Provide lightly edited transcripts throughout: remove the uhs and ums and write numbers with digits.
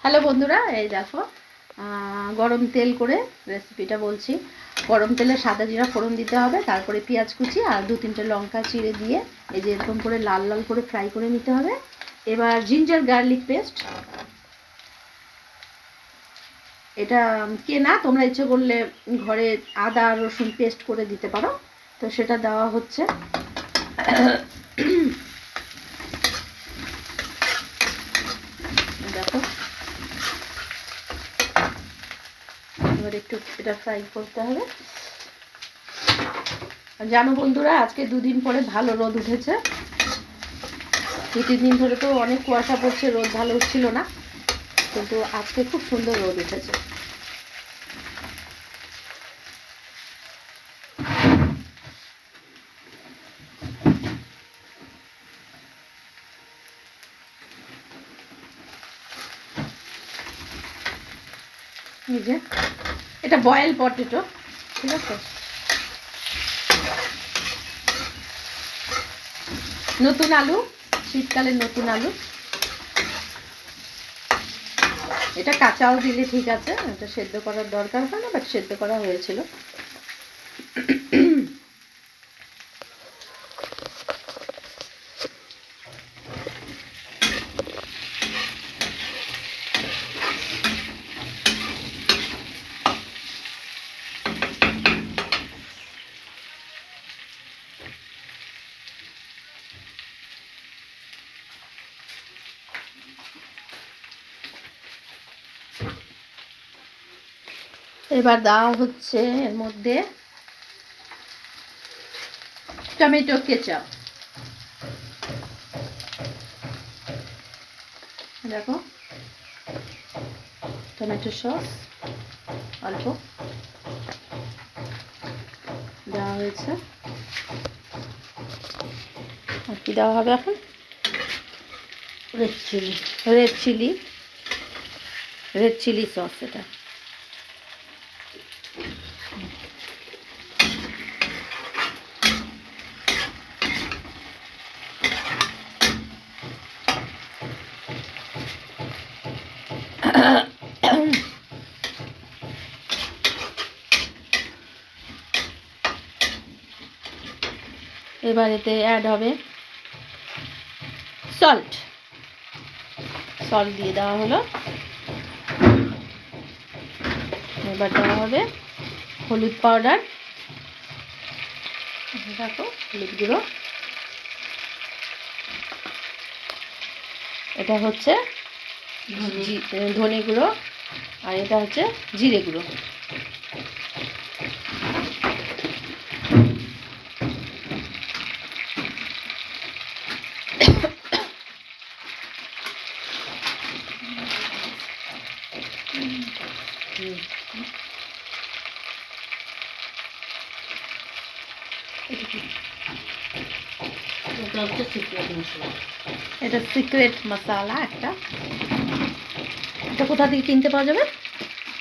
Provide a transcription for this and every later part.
Hello বন্ধুরা, এই দেখো গরম তেল করে রেসিপিটা বলছি। গরম তেলে সাদা জিরা ফোড়ন দিতে হবে, তারপরে পেঁয়াজ কুচি আর 2-3টে লঙ্কা চিড়ে দিয়ে এই যে এরকম করে লাল লাল করে ফ্রাই করে নিতে হবে। এবার জিঞ্জার গার্লিক পেস্ট, এটা কেনা, তোমরা ইচ্ছে করলে ঘরে আদা রসুন পেস্ট করে দিতে পারো। তো সেটা দেওয়া হচ্ছে। দেখো এবার একটু এটা ফ্রাই করতে হবে। জানো বন্ধুরা, আজকে 2 দিন পরে ভালো রোদ উঠেছে। 2-3 দিন ধরে তো অনেক কুয়াশা পড়ছে, রোদ ভালো উঠছিল না, কিন্তু আজকে খুব সুন্দর রোদ উঠেছে। এই যে এটা বয়েল পটেটো, ঠিক আছে, নতুন আলু, শীতকালের নতুন আলু। এটা কাঁচাও দিলে ঠিক আছে, এটা সেদ্ধ করার দরকার হয় না, বাট সেদ্ধ করা হয়েছিল। এবার দেওয়া হচ্ছে এর মধ্যে টমেটো কেচাপ। দেখো টমেটো সস অল্প দেওয়া হয়েছে। আর কি দেওয়া হবে এখন? Red chilli sauce. এটা এবার এতে অ্যাড হবে সল্ট দিয়ে দেওয়া হলো। এবার দেওয়া হবে হলুদ পাউডার, দেখো হলুদ গুঁড়ো। এটা হচ্ছে ধনে গুঁড়ো, আর এটা হচ্ছে জিরে গুঁড়ো। এটা সিক্রেট মশলা একটা। এটা কোথা থেকে কিনতে পাওয়া যাবে?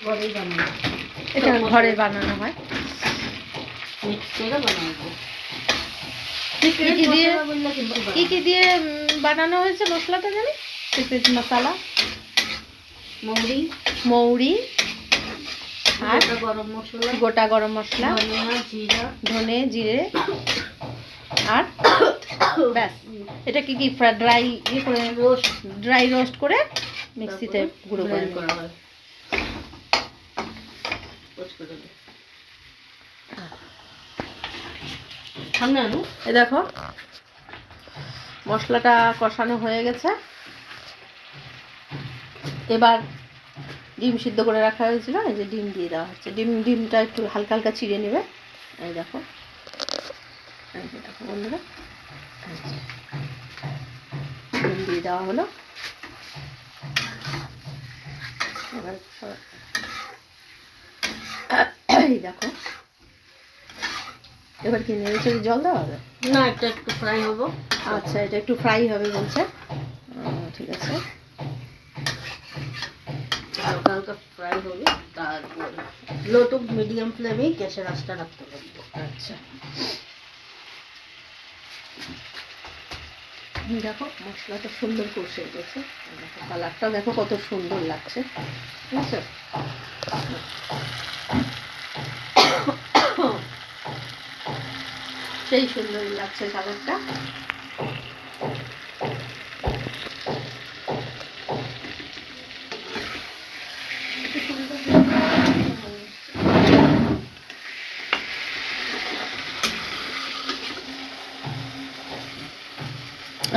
ঘরেই বানানো। এটা ঘরে বানানো হয়। কি কি দিয়ে বানানো হয়েছে মশলাটা জানি? সিক্রেট মশলা, মৌরি আর গোটা গরম মশলা, ধনে জিরে আর ব্যাস। এটা কি ড্রাই রোস্ট করে মিক্সিতে গুঁড়ো করা হয়। এই দেখো মশলাটা কষানো হয়ে গেছে। এবার ডিম সিদ্ধ করে রাখা হয়েছিল, এই যে ডিম দিয়ে দেওয়া হচ্ছে। ডিমটা একটু হালকা হালকা চিড়ে নেবে। এই দেখো বন্ধুরা, ডিম দিয়ে দেওয়া হলো। এবার এই দেখো, এবার কি নেড়ে জল দেওয়া হবে? না, এটা একটু ফ্রাই হবে। আচ্ছা, এটা একটু ফ্রাই হবে বলছে। ঠিক আছে, হালকা হালকা ফ্রাই হবে। তারপর লো টু মিডিয়াম ফ্লেমে গ্যাসের আঁচটা রাখতে হবে। আচ্ছা দেখো মশলাটা সুন্দর কষে গেছে, দেখো কালারটাও দেখো কত সুন্দর লাগছে, ঠিক আছে। সেই সুন্দর লাগছে কালারটা।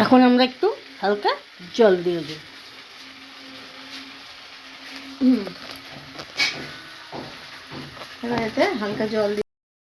এখন আমরা একটু হালকা জল দিয়ে দিই। এবার এতে হালকা জল